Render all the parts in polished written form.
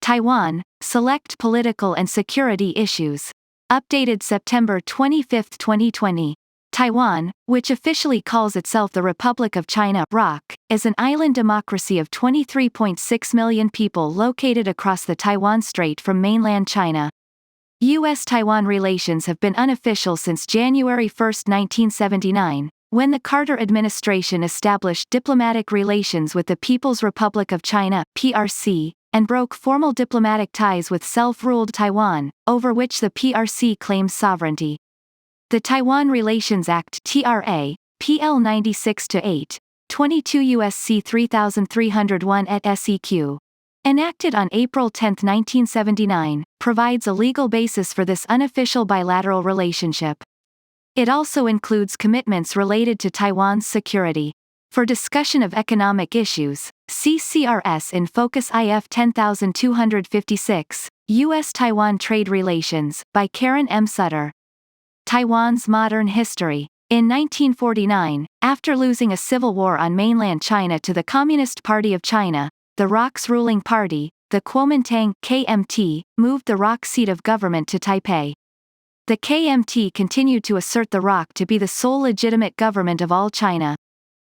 Taiwan, Select Political and Security Issues. Updated September 25, 2020. Taiwan, which officially calls itself the Republic of China (ROC), is an island democracy of 23.6 million people located across the Taiwan Strait from mainland China. U.S.-Taiwan relations have been unofficial since January 1, 1979, when the Carter administration established diplomatic relations with the People's Republic of China (PRC), and broke formal diplomatic ties with self-ruled Taiwan, over which the PRC claims sovereignty. The Taiwan Relations Act (TRA), PL 96-8, 22 U.S.C. 3301 et seq., enacted on April 10, 1979, provides a legal basis for this unofficial bilateral relationship. It also includes commitments related to Taiwan's security. For discussion of economic issues, see CRS in Focus IF 10256, U.S.-Taiwan Trade Relations, by Karen M. Sutter. Taiwan's modern history. In 1949, after losing a civil war on mainland China to the Communist Party of China, the ROC's ruling party, the Kuomintang (KMT), moved the ROC seat of government to Taipei. The KMT continued to assert the ROC to be the sole legitimate government of all China.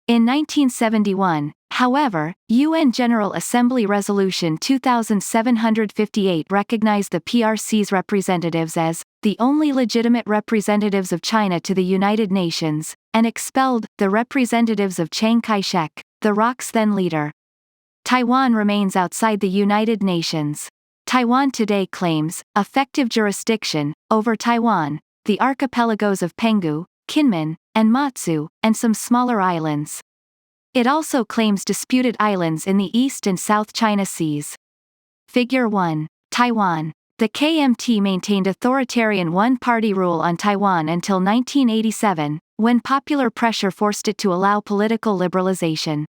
In 1971, however, UN General Assembly Resolution 2758 recognized the PRC's representatives as the only legitimate representatives of China to the United Nations, and expelled the representatives of Chiang Kai-shek, the ROC's then leader. Taiwan remains outside the United Nations. Taiwan today claims effective jurisdiction over Taiwan, the archipelagos of Penghu, Kinmen, and Matsu, and some smaller islands. It also claims disputed islands in the East and South China Seas. Figure 1. Taiwan. The KMT maintained authoritarian one-party rule on Taiwan until 1987, when popular pressure forced it to allow political liberalization.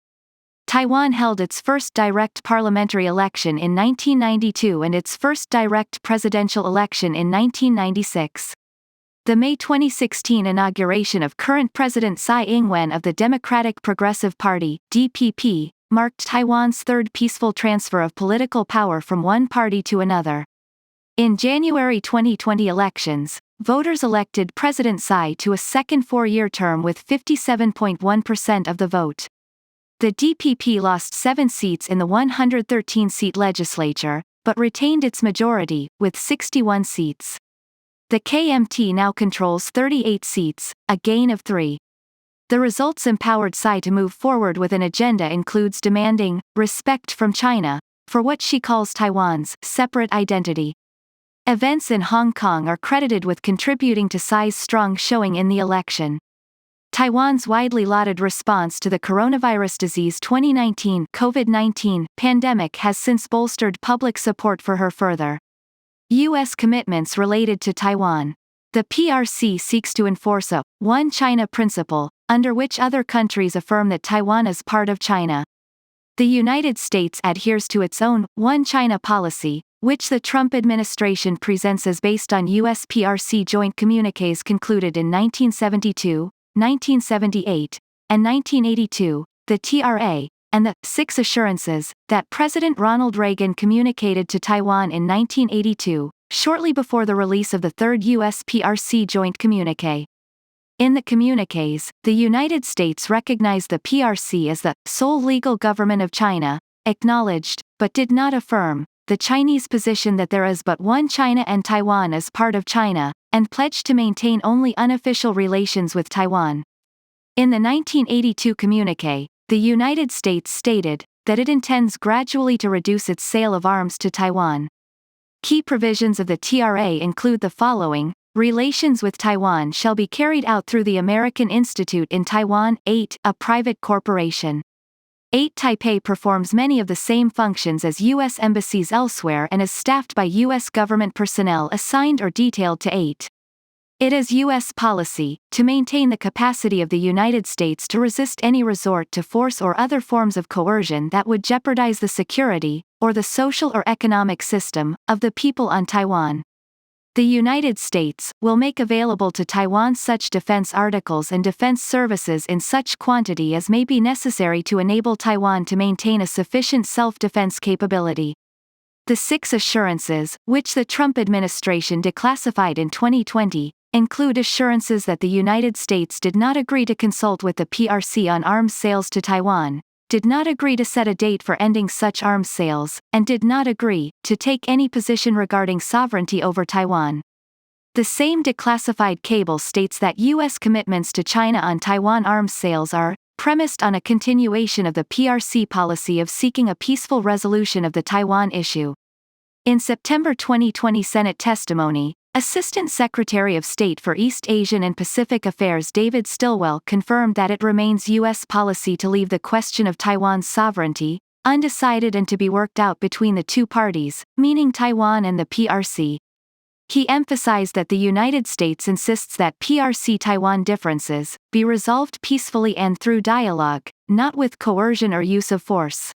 Taiwan held its first direct parliamentary election in 1992 and its first direct presidential election in 1996. The May 2016 inauguration of current President Tsai Ing-wen of the Democratic Progressive Party (DPP) marked Taiwan's third peaceful transfer of political power from one party to another. In January 2020 elections, voters elected President Tsai to a second four-year term with 57.1% of the vote. The DPP lost 7 seats in the 113-seat legislature, but retained its majority, with 61 seats. The KMT now controls 38 seats, a gain of 3. The results empowered Tsai to move forward with an agenda includes demanding respect from China for what she calls Taiwan's separate identity. Events in Hong Kong are credited with contributing to Tsai's strong showing in the election. Taiwan's widely lauded response to the coronavirus disease 2019 COVID-19 pandemic has since bolstered public support for her further. U.S. commitments related to Taiwan. The PRC seeks to enforce a One China principle, under which other countries affirm that Taiwan is part of China. The United States adheres to its own One China policy, which the Trump administration presents as based on U.S.-PRC joint communiques concluded in 1972, 1978, and 1982, the TRA, and the 6 assurances that President Ronald Reagan communicated to Taiwan in 1982, shortly before the release of the third U.S.-PRC joint communique. In the communiques, the United States recognized the PRC as the sole legal government of China, acknowledged, but did not affirm, the Chinese position that there is but one China and Taiwan as part of China, and pledged to maintain only unofficial relations with Taiwan. In the 1982 communique, the United States stated that it intends gradually to reduce its sale of arms to Taiwan. Key provisions of the TRA include the following: relations with Taiwan shall be carried out through the American Institute in Taiwan, 8, a private corporation. 8 Taipei performs many of the same functions as U.S. embassies elsewhere and is staffed by U.S. government personnel assigned or detailed to 8. It is U.S. policy to maintain the capacity of the United States to resist any resort to force or other forms of coercion that would jeopardize the security, or the social or economic system, of the people on Taiwan. The United States will make available to Taiwan such defense articles and defense services in such quantity as may be necessary to enable Taiwan to maintain a sufficient self-defense capability. The 6 assurances, which the Trump administration declassified in 2020, include assurances that the United States did not agree to consult with the PRC on arms sales to Taiwan, did not agree to set a date for ending such arms sales, and did not agree to take any position regarding sovereignty over Taiwan. The same declassified cable states that U.S. commitments to China on Taiwan arms sales are premised on a continuation of the PRC policy of seeking a peaceful resolution of the Taiwan issue. In September 2020 Senate testimony, Assistant Secretary of State for East Asian and Pacific Affairs David Stilwell confirmed that it remains U.S. policy to leave the question of Taiwan's sovereignty undecided and to be worked out between the two parties, meaning Taiwan and the PRC. He emphasized that the United States insists that PRC-Taiwan differences be resolved peacefully and through dialogue, not with coercion or use of force.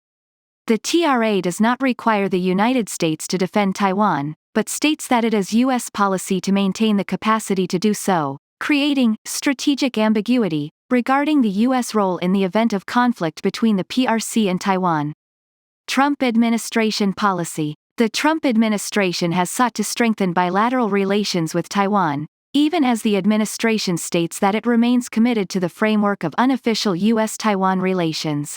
The TRA does not require the United States to defend Taiwan, but states that it is U.S. policy to maintain the capacity to do so, creating strategic ambiguity regarding the U.S. role in the event of conflict between the PRC and Taiwan. Trump administration policy. The Trump administration has sought to strengthen bilateral relations with Taiwan, even as the administration states that it remains committed to the framework of unofficial U.S.-Taiwan relations.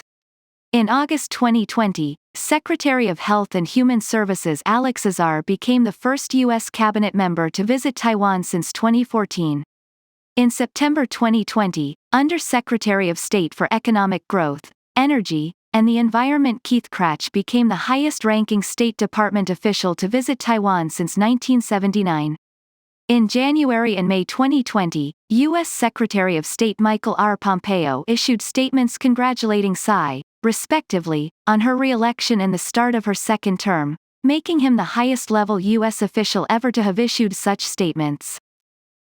In August 2020, Secretary of Health and Human Services Alex Azar became the first U.S. cabinet member to visit Taiwan since 2014. In September 2020, Under Secretary of State for Economic Growth, Energy, and the Environment Keith Krach became the highest-ranking State Department official to visit Taiwan since 1979. In January and May 2020, U.S. Secretary of State Michael R. Pompeo issued statements congratulating Tsai, respectively, on her re-election and the start of her second term, making him the highest-level U.S. official ever to have issued such statements.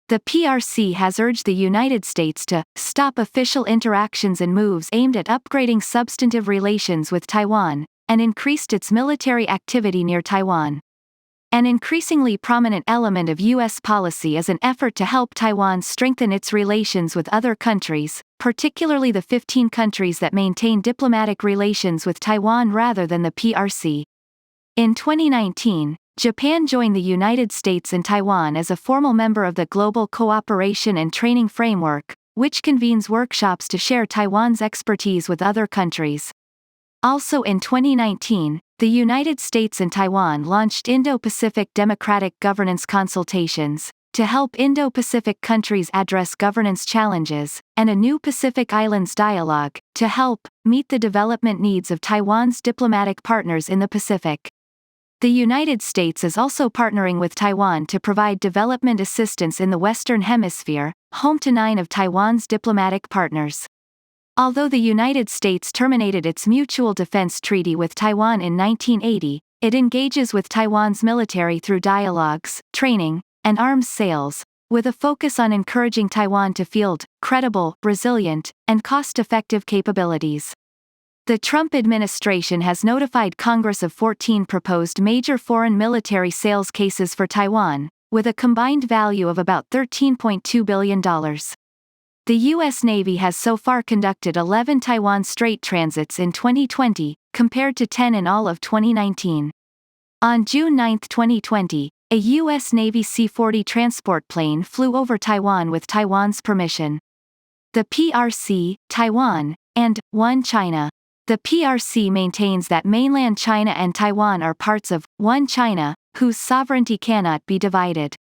The PRC has urged the United States to stop official interactions and moves aimed at upgrading substantive relations with Taiwan, and increased its military activity near Taiwan. An increasingly prominent element of U.S. policy is an effort to help Taiwan strengthen its relations with other countries, particularly the 15 countries that maintain diplomatic relations with Taiwan rather than the PRC. In 2019, Japan joined the United States and Taiwan as a formal member of the Global Cooperation and Training Framework, which convenes workshops to share Taiwan's expertise with other countries. Also in 2019, the United States and Taiwan launched Indo-Pacific Democratic Governance Consultations, to help Indo-Pacific countries address governance challenges, and a new Pacific Islands Dialogue, to help meet the development needs of Taiwan's diplomatic partners in the Pacific. The United States is also partnering with Taiwan to provide development assistance in the Western Hemisphere, home to 9 of Taiwan's diplomatic partners. Although the United States terminated its Mutual Defense Treaty with Taiwan in 1980, it engages with Taiwan's military through dialogues, training, and arms sales, with a focus on encouraging Taiwan to field credible, resilient, and cost-effective capabilities. The Trump administration has notified Congress of 14 proposed major foreign military sales cases for Taiwan, with a combined value of about $13.2 billion. The U.S. Navy has so far conducted 11 Taiwan Strait transits in 2020, compared to 10 in all of 2019. On June 9, 2020, a U.S. Navy C-40 transport plane flew over Taiwan with Taiwan's permission. The PRC, Taiwan, and One China. The PRC maintains that mainland China and Taiwan are parts of One China, whose sovereignty cannot be divided.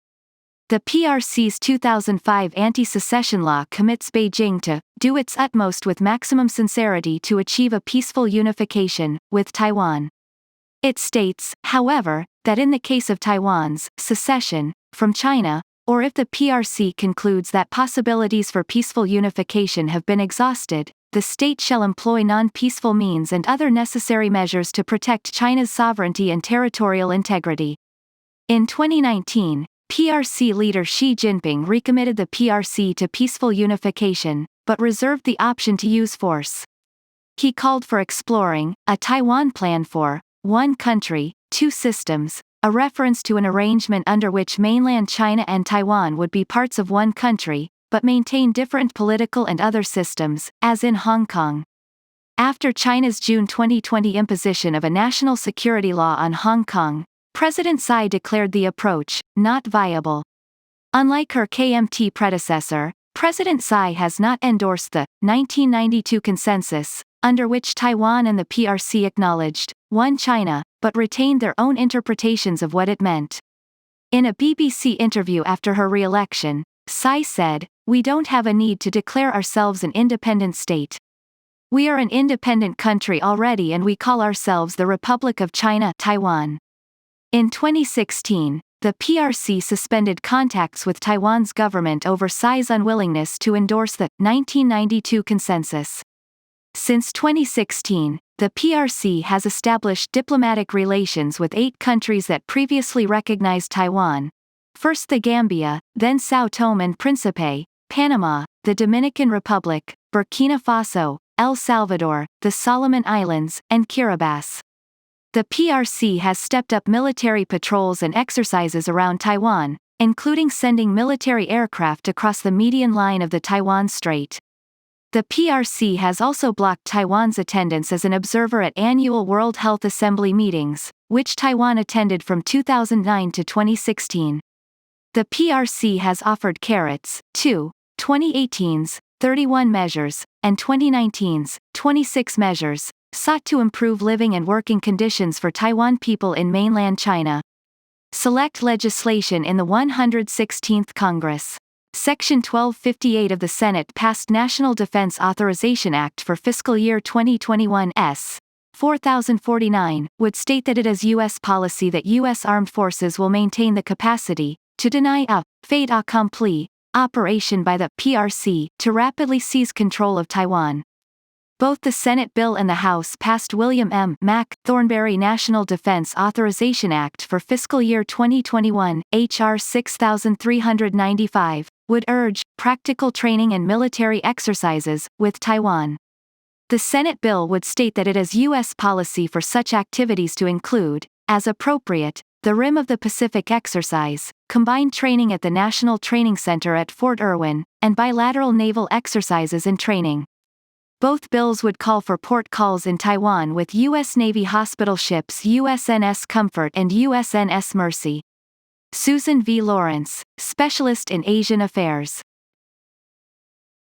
The PRC's 2005 anti-secession law commits Beijing to do its utmost with maximum sincerity to achieve a peaceful unification with Taiwan. It states, however, that in the case of Taiwan's secession from China, or if the PRC concludes that possibilities for peaceful unification have been exhausted, the state shall employ non-peaceful means and other necessary measures to protect China's sovereignty and territorial integrity. In 2019, PRC leader Xi Jinping recommitted the PRC to peaceful unification, but reserved the option to use force. He called for exploring a Taiwan plan for one country, two systems, a reference to an arrangement under which mainland China and Taiwan would be parts of one country, but maintain different political and other systems, as in Hong Kong. After China's June 2020 imposition of a national security law on Hong Kong, President Tsai declared the approach not viable. Unlike her KMT predecessor, President Tsai has not endorsed the 1992 consensus, under which Taiwan and the PRC acknowledged one China, but retained their own interpretations of what it meant. In a BBC interview after her re-election, Tsai said, "We don't have a need to declare ourselves an independent state. We are an independent country already and we call ourselves the Republic of China, Taiwan." In 2016, the PRC suspended contacts with Taiwan's government over Tsai's unwillingness to endorse the 1992 consensus. Since 2016, the PRC has established diplomatic relations with 8 countries that previously recognized Taiwan. First the Gambia, then São Tomé and Príncipe, Panama, the Dominican Republic, Burkina Faso, El Salvador, the Solomon Islands, and Kiribati. The PRC has stepped up military patrols and exercises around Taiwan, including sending military aircraft across the median line of the Taiwan Strait. The PRC has also blocked Taiwan's attendance as an observer at annual World Health Assembly meetings, which Taiwan attended from 2009 to 2016. The PRC has offered carrots, too, 2018's 31 measures, and 2019's 26 measures, sought to improve living and working conditions for Taiwan people in mainland China. Select legislation in the 116th Congress. Section 1258 of the Senate passed National Defense Authorization Act for fiscal year 2021 S. 4049, would state that it is U.S. policy that U.S. armed forces will maintain the capacity to deny a fait accompli operation by the PRC to rapidly seize control of Taiwan. Both the Senate bill and the House passed William M. Mac. Thornberry National Defense Authorization Act for fiscal year 2021, H.R. 6395, would urge practical training and military exercises with Taiwan. The Senate bill would state that it is U.S. policy for such activities to include, as appropriate, the Rim of the Pacific exercise, combined training at the National Training Center at Fort Irwin, and bilateral naval exercises and training. Both bills would call for port calls in Taiwan with U.S. Navy hospital ships USNS Comfort and USNS Mercy. Susan V. Lawrence, Specialist in Asian Affairs.